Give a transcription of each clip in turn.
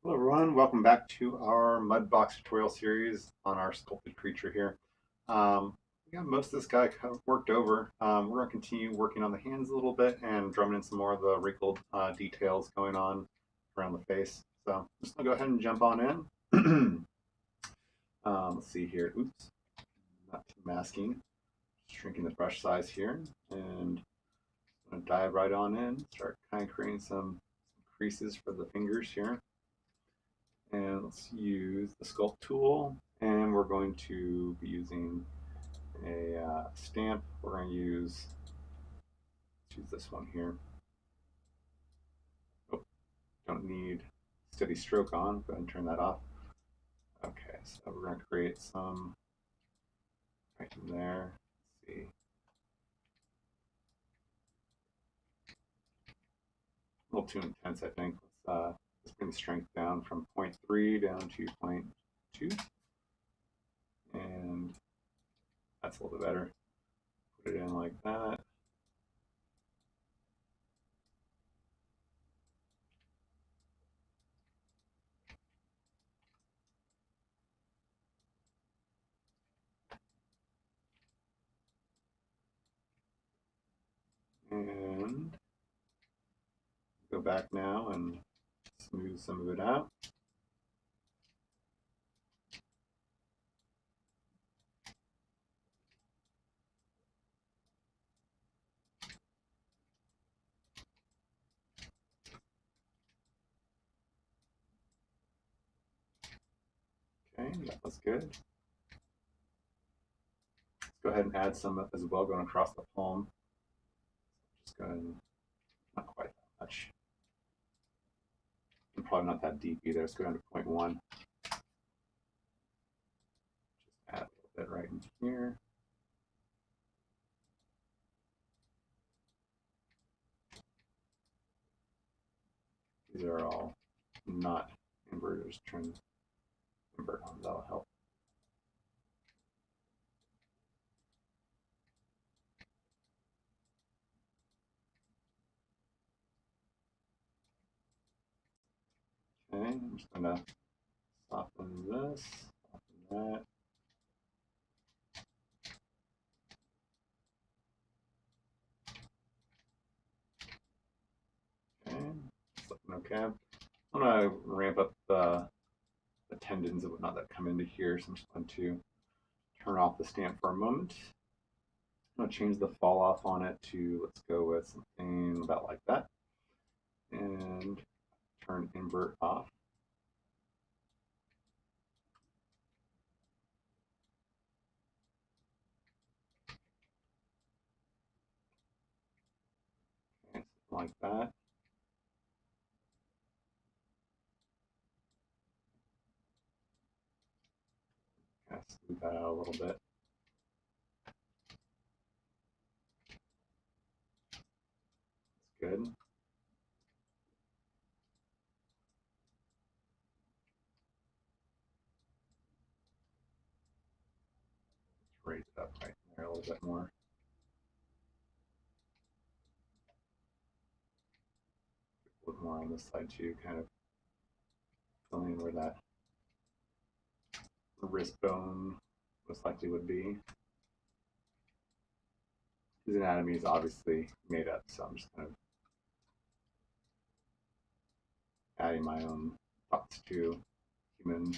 Hello everyone, welcome back to our Mudbox tutorial series on our sculpted creature here. We got most of this guy kind of worked over. We're going to continue working on the hands a little bit and drumming in some more of the wrinkled details going on around the face. So I'm just going to go ahead and jump on in. Let's see here. Oops, not too masking. Shrinking the brush size here. And I'm going to dive right on in, start kind of creating some creases for the fingers here. And let's use the Sculpt tool, and we're going to be using a stamp. We're going to use this one here. Oh, don't need steady stroke on. Go ahead and turn that off. Okay, so we're going to create some right in there. Let's see. A little too intense, I think. Let's bring the strength down from 0.3 down to 0.2. And that's a little bit better. Put it in like that. And go back now and smooth some of it out. Okay, that was good. Let's go ahead and add some as well going across the palm. Just go ahead and not quite that much. And probably not that deep either. Let's go down to 0.1. Just add a little bit right in here. These are all not inverters. Turn invert on, that'll help. Okay, I'm just gonna soften this, soften that. Okay, I'm gonna ramp up the tendons and whatnot that come into here. So I'm just going to turn off the stamp for a moment. I'm going to change the fall off on it to, let's go with something about like that. And turn invert off. Okay, something like that. Kind of smooth that out a little bit. That's good. Let's raise it up right there a little bit more. A little more on this side too, kind of filling in where that wrist bone most likely would be. His anatomy is obviously made up, so I'm just kind of adding my own thoughts to human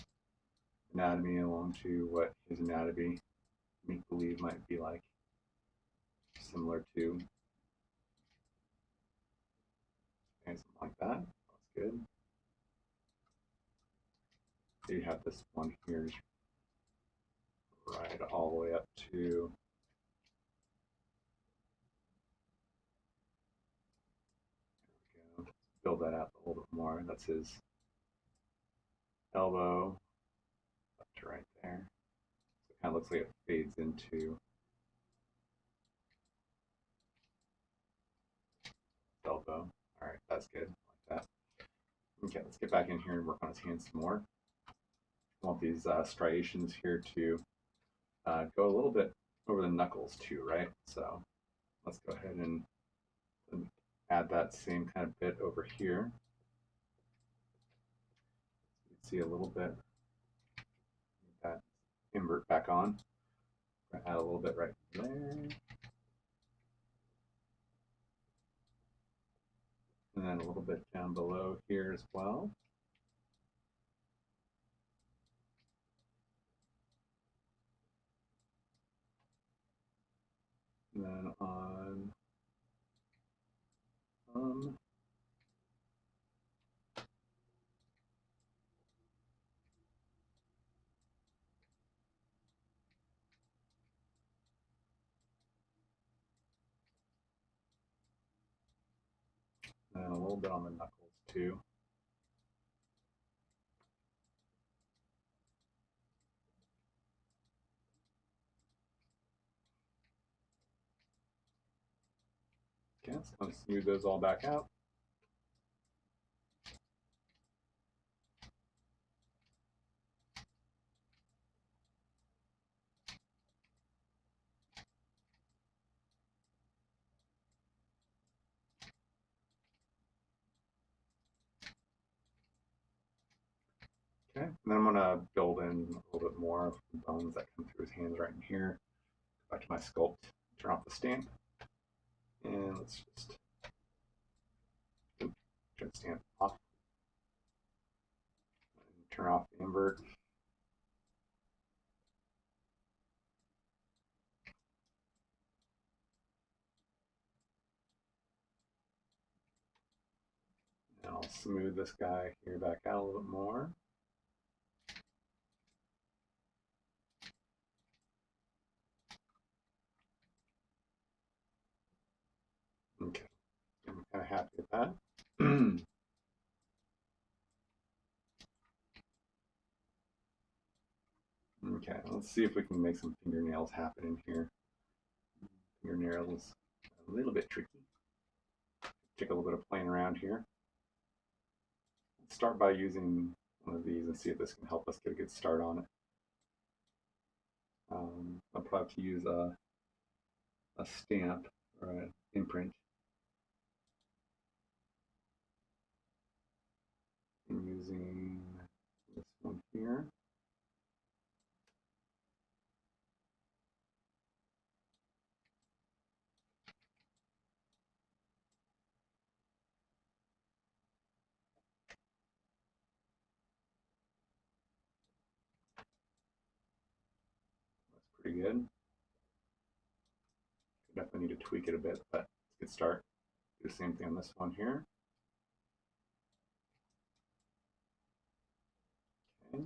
anatomy along to what his anatomy make believe might be like, similar to, and something like that. That's good. So you have this one here right all the way up to build that out a little bit more. That's his elbow up to right there. So it kind of looks like it fades into elbow. All right, that's good, like that. Okay, let's get back in here and work on his hands some more. I want these striations here to go a little bit over the knuckles too, right? So let's go ahead and add that same kind of bit over here. see a little bit. That invert back on. Add a little bit right there. And then a little bit down below here as well. And then on and a little bit on the knuckles too. Okay, so I'm going to smooth those all back out. Okay, and then I'm going to build in a little bit more of the bones that come through his hands right in here. Go back to my sculpt, turn off the stamp, and let's just turn the stamp off. And turn off the invert. And I'll smooth this guy here back out a little bit more. Okay, I'm kind of happy with that. Okay, let's see if we can make some fingernails happen in here. Fingernails a little bit tricky. Take a little bit of playing around here. Let's start by using one of these and see if this can help us get a good start on it. I'll probably have to use a stamp or an imprint. I'm using this one here. That's pretty good. Definitely need to tweak it a bit, but it's a good start. Do the same thing on this one here. Okay.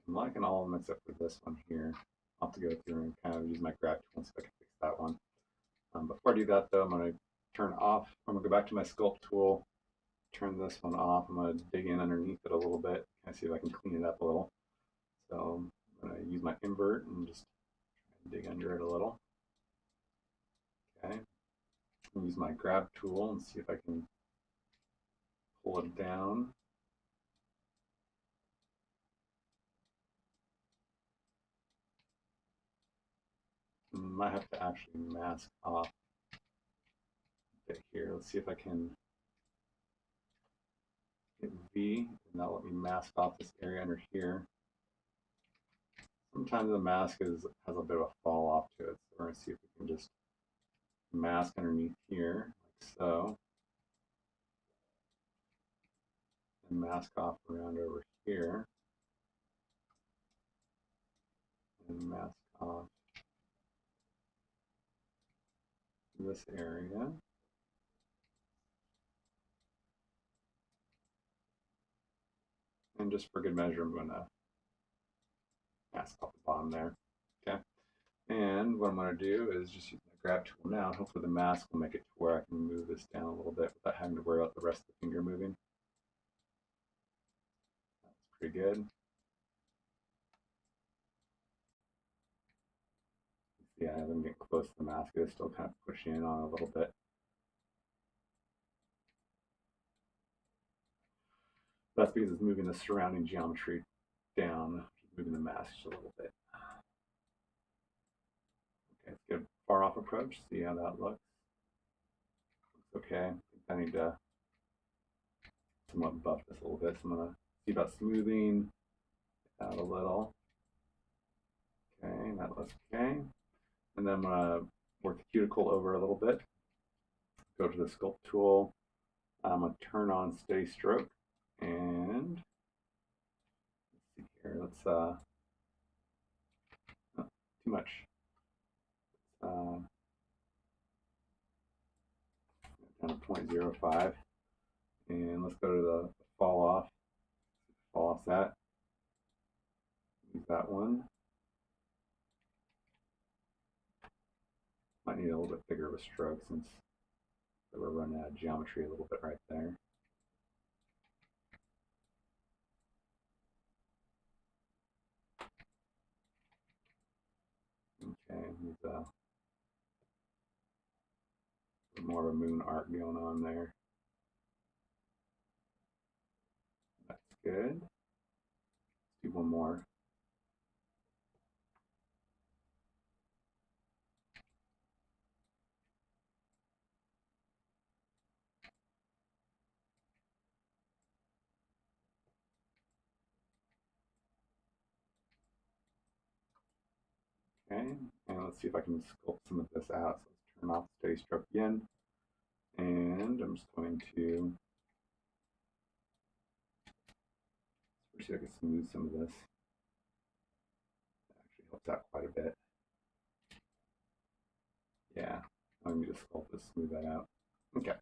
I'm liking all of them except for this one here. I'll have to go through and kind of use my grab tool and see if I can fix that one. Before I do that though, I'm going to turn off. I'm going to go back to my sculpt tool, turn this one off. I'm going to dig in underneath it a little bit, kind of see if I can clean it up a little. So I'm going to use my invert and just dig under it a little. Okay. I'll use my grab tool and see if I can pull it down. Might have to actually mask off a bit here. Let's see if I can hit V, and that'll let me mask off this area under here. Sometimes the mask has a bit of a fall off to it, so we're going to see if we can just mask underneath here, like so, and mask off around over here, and mask off this area. And just for good measure, I'm going to mask off the bottom there. Okay. And what I'm going to do is just use my grab tool now, and hopefully the mask will make it to where I can move this down a little bit without having to worry about the rest of the finger moving. That's pretty good. See, I haven't get close to the mask. It's still kind of pushing in on a little bit. That's because it's moving the surrounding geometry down, moving the mask just a little bit. Okay, let's get a far off approach, see how that looks. Looks okay. I need to somewhat buff this a little bit, so I'm going to see about smoothing it out a little. Okay, that looks okay. And then I'm going to work the cuticle over a little bit. Go to the Sculpt tool. I'm going to turn on steady stroke. And let's see here. Let's oh, too much. Down to 0.05. And let's go to the fall off. Fall off that. Use that one. Might need a little bit bigger of a stroke since we're running out of geometry a little bit right there. Okay, there's more of a moon arc going on there. That's good. Let's do one more. Okay, and let's see if I can sculpt some of this out. So let's turn off steady stroke again. And I'm just going to see if I can smooth some of this. That actually helps out quite a bit. Yeah, I need to sculpt this, smooth that out. Okay.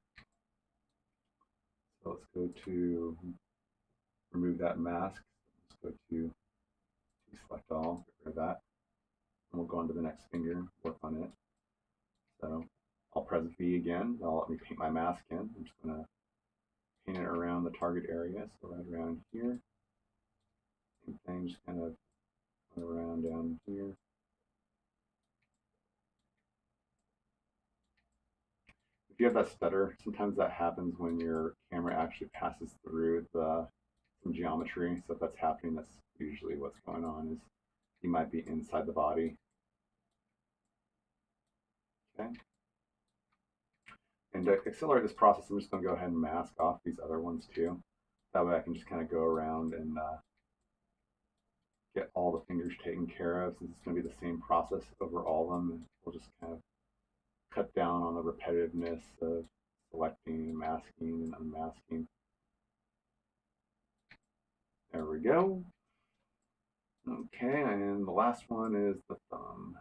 So let's go to remove that mask. Let's go to select all, get rid of that. And we'll go on to the next finger, work on it. So I'll press V again. That'll let me paint my mask in. I'm just going to paint it around the target area. So right around here. Same thing, just kind of around down here. If you have that stutter, sometimes that happens when your camera actually passes through some geometry. So if that's happening, that's usually what's going on, is you might be inside the body. Okay. And to accelerate this process, I'm just going to go ahead and mask off these other ones too. That way I can just kind of go around and get all the fingers taken care of, since it's going to be the same process over all of them. And we'll just kind of cut down on the repetitiveness of selecting, masking, and unmasking. There we go. Okay, and the last one is the thumb.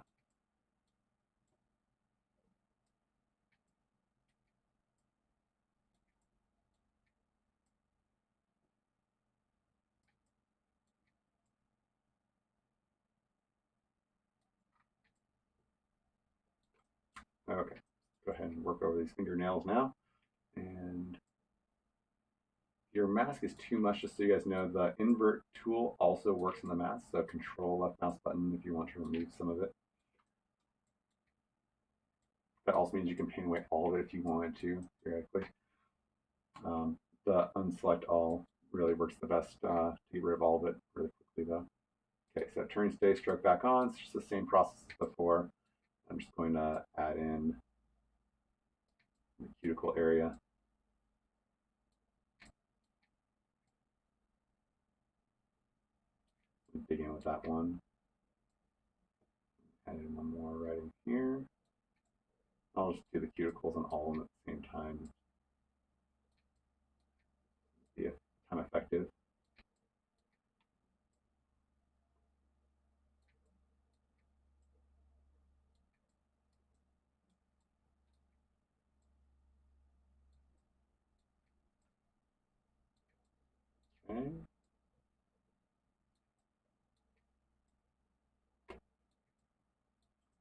Okay, go ahead and work over these fingernails now. And if your mask is too much, just so you guys know, the invert tool also works in the mask. So control left mouse button if you want to remove some of it. That also means you can paint away all of it if you wanted to, theoretically. The unselect all really works the best to get rid of all of it really quickly though. Okay, so turn steady stroke back on. It's just the same process as before. I'm just going to add in the cuticle area. Dig in with that one. Add in one more right in here. I'll just do the cuticles on all of them at the same time. See if I'm effective. Okay.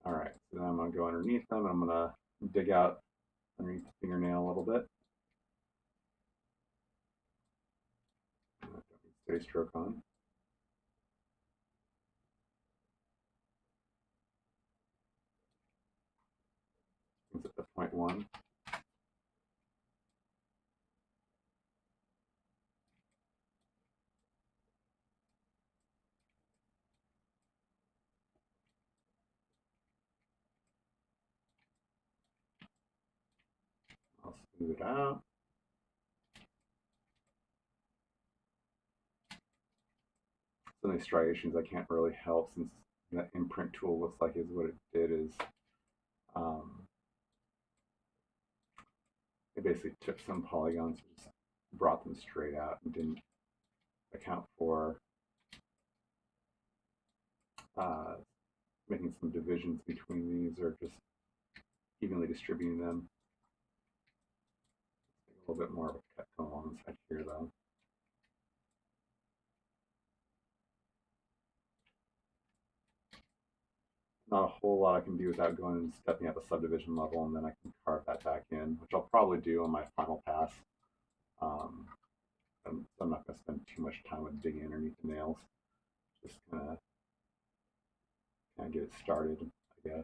All right, so then I'm going to go underneath them. I'm going to dig out underneath the fingernail a little bit. Steady stroke on. Brings it to 0.1. Smooth it out. Some of these striations I can't really help since that Imprint Tool looks like is what it did is it basically took some polygons and just brought them straight out and didn't account for making some divisions between these or just evenly distributing them. A little bit more of a cut going along the side here though. Not a whole lot I can do without going and stepping at the subdivision level, and then I can carve that back in, which I'll probably do on my final pass. I'm not going to spend too much time with digging underneath the nails. Just kind of get it started, I guess.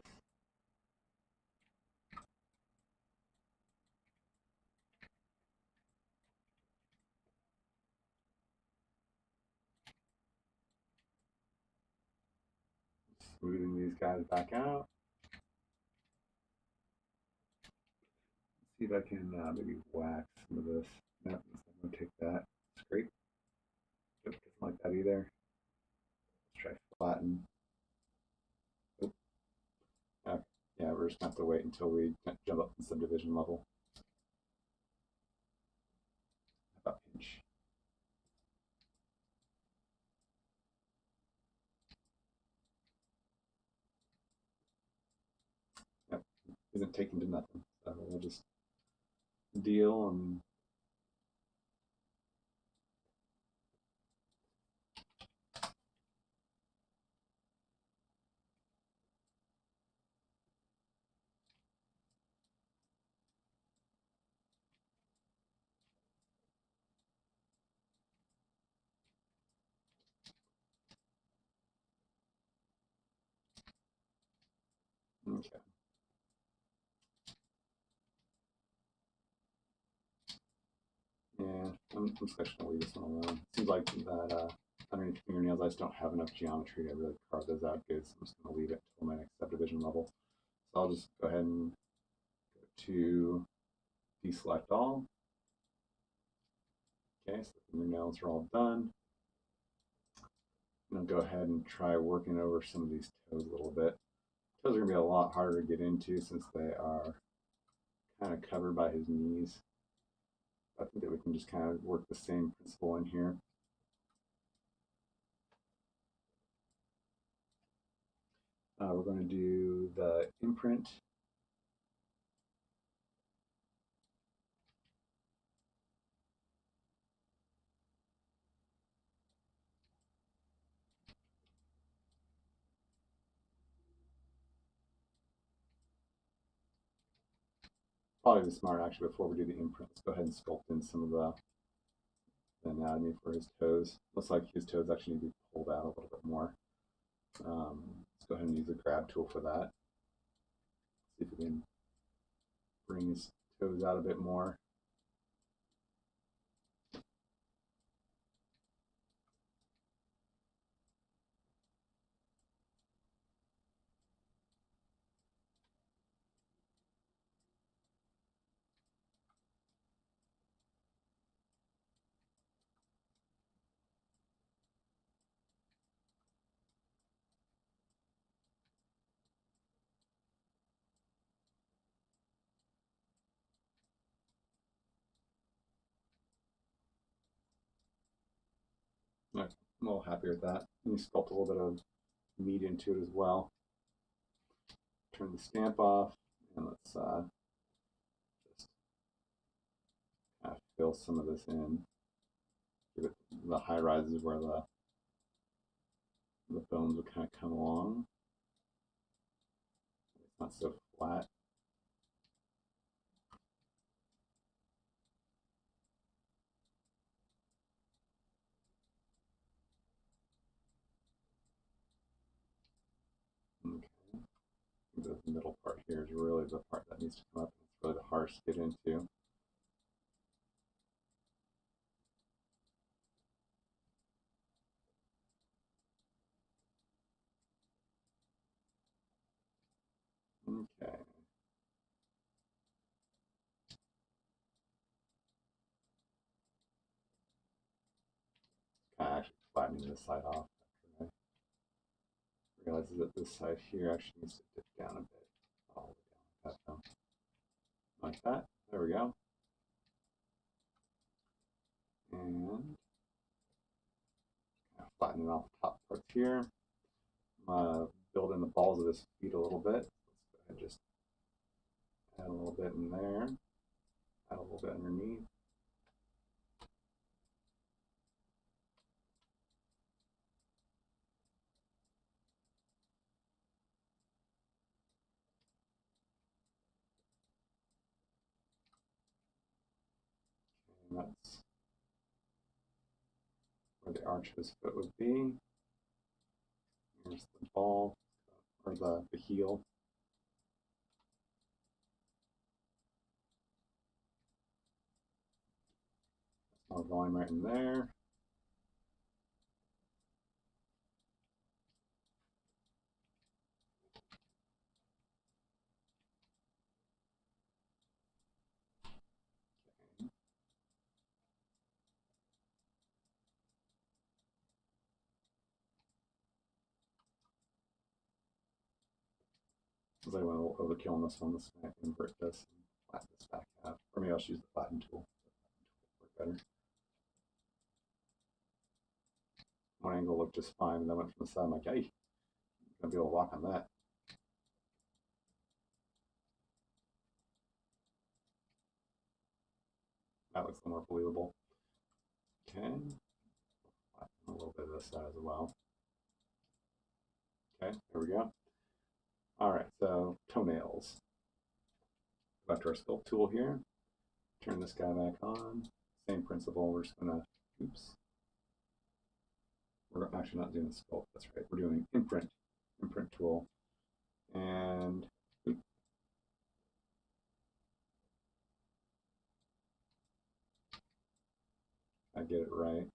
Smoothing these guys back out. See if I can maybe wax some of this. Nope, I'm going to take that. Scrape. Doesn't like that either. Let's try flatten. Oop. Yeah, we're just going to have to wait until we jump up to subdivision level. About pinch. Yep, isn't taken to nothing. So we'll just deal and okay. Yeah, I'm just going to leave this one alone. Seems like that underneath fingernails, I just don't have enough geometry to really carve those out good, so I'm just going to leave it until my next subdivision level. So I'll just go ahead and go to deselect all. Okay, so the fingernails are all done. I'm going to go ahead and try working over some of these toes a little bit. Toes are going to be a lot harder to get into since they are kind of covered by his knees. I think that we can just kind of work the same principle in here. We're going to do the imprint. Probably be smart actually before we do the imprint. Let's go ahead and sculpt in some of the anatomy for his toes. Looks like his toes actually need to be pulled out a little bit more. Let's go ahead and use the grab tool for that. See if we can bring his toes out a bit more. I'm a little happy with that. Let me sculpt a little bit of meat into it as well. Turn the stamp off, and let's just kind of fill some of this in. Give it the high rises where the bones will kind of come along. It's not so flat. Okay. The middle part here is really the part that needs to come up. It's really the hardest to get into. Okay. actually flattening this side off. I realizes that this side here actually needs to dip down a bit. All the way down like that. There we go. And flattening off the top parts here. Build in the balls of this feet a little bit. Let's go ahead and just add a little bit in there. Add a little bit underneath. And that's where the arch of his foot would be. Here's the ball, or the heel. More volume right in there. Because I went a little overkill on this one. Let's invert this and flatten this back out. Or maybe I'll just use the flatten tool. Work better. One angle looked just fine, and then went from the side. I'm like, hey, I'm gonna be able to walk on that. That looks a little more believable. Okay. A little bit of this side as well. Okay, there we go. All right, so toenails. Go back to our sculpt tool here. Turn this guy back on. Same principle. We're just gonna, oops. We're actually not doing sculpt. That's right. We're doing imprint tool, and oops. I get it right.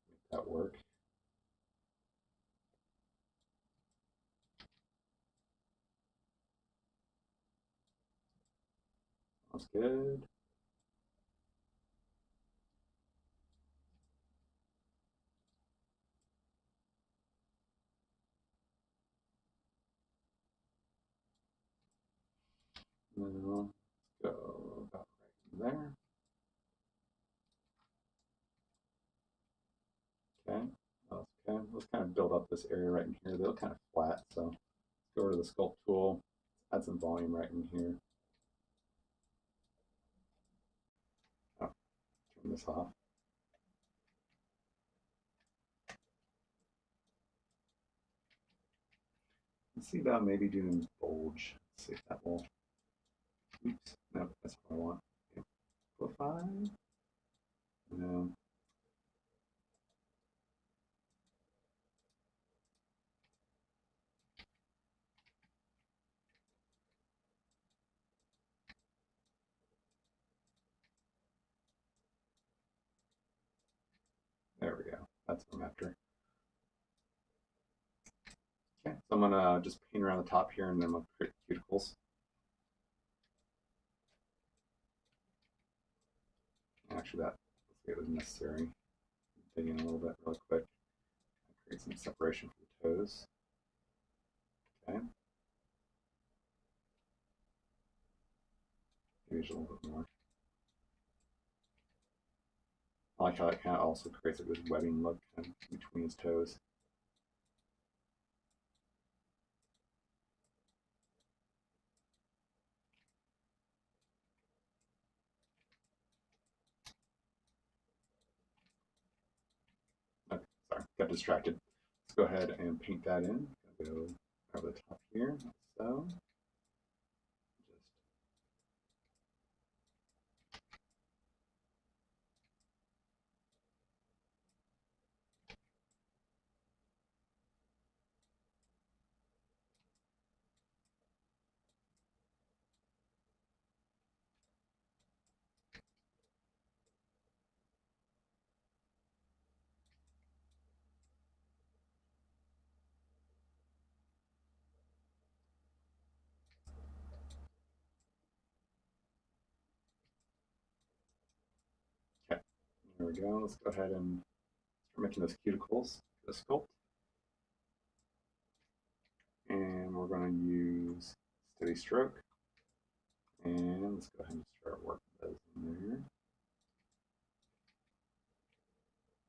Make that work. Sounds good. Now, let's go about right there. Okay, okay. Let's kind of build up this area right in here. They look kind of flat, so let's go over to the sculpt tool. Let's add some volume right in here. Oh, turn this off. Let's see about maybe doing bulge. Let's see if that will. Oops, no, that's what I want. Amplify. No. There we go. That's what I'm after. Okay, so I'm gonna just paint around the top here, and then I'm gonna create cuticles. Actually, that it was necessary. Dig in a little bit real quick. Create some separation for the toes. Okay. Maybe a little bit more. I like how it kind of also creates a good webbing look kind of between his toes. Okay, sorry, got distracted. Let's go ahead and paint that in. Go over the top here, like so. There we go. Let's go ahead and start making those cuticles, the sculpt. And we're going to use steady stroke. And let's go ahead and start working those in there.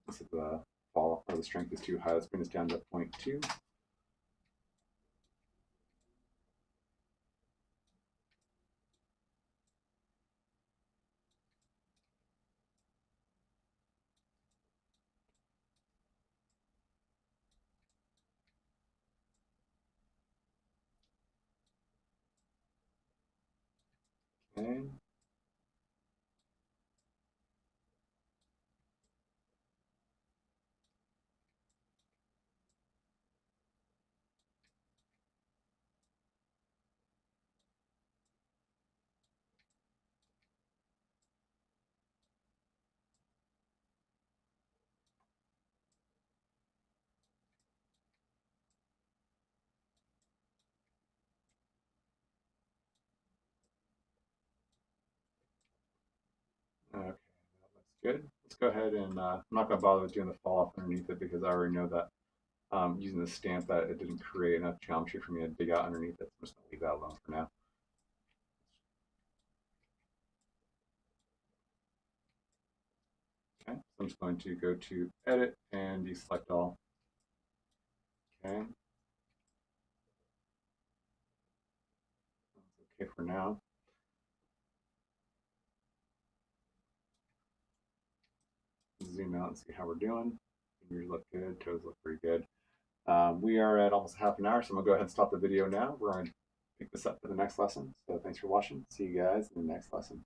This is the fall, or the strength is too high. Let's bring this down to 0.2. Okay. Okay, that looks good. Let's go ahead and I'm not going to bother with doing the fall off underneath it because I already know that using the stamp that it didn't create enough geometry for me to dig out underneath it. So I'm just going to leave that alone for now. Okay, so I'm just going to go to Edit and deselect all. Okay. That's okay for now. Zoom out and see how we're doing. Fingers look good, toes look pretty good. We are at almost half an hour, so I'm going to go ahead and stop the video now. We're going to pick this up for the next lesson. So thanks for watching. See you guys in the next lesson.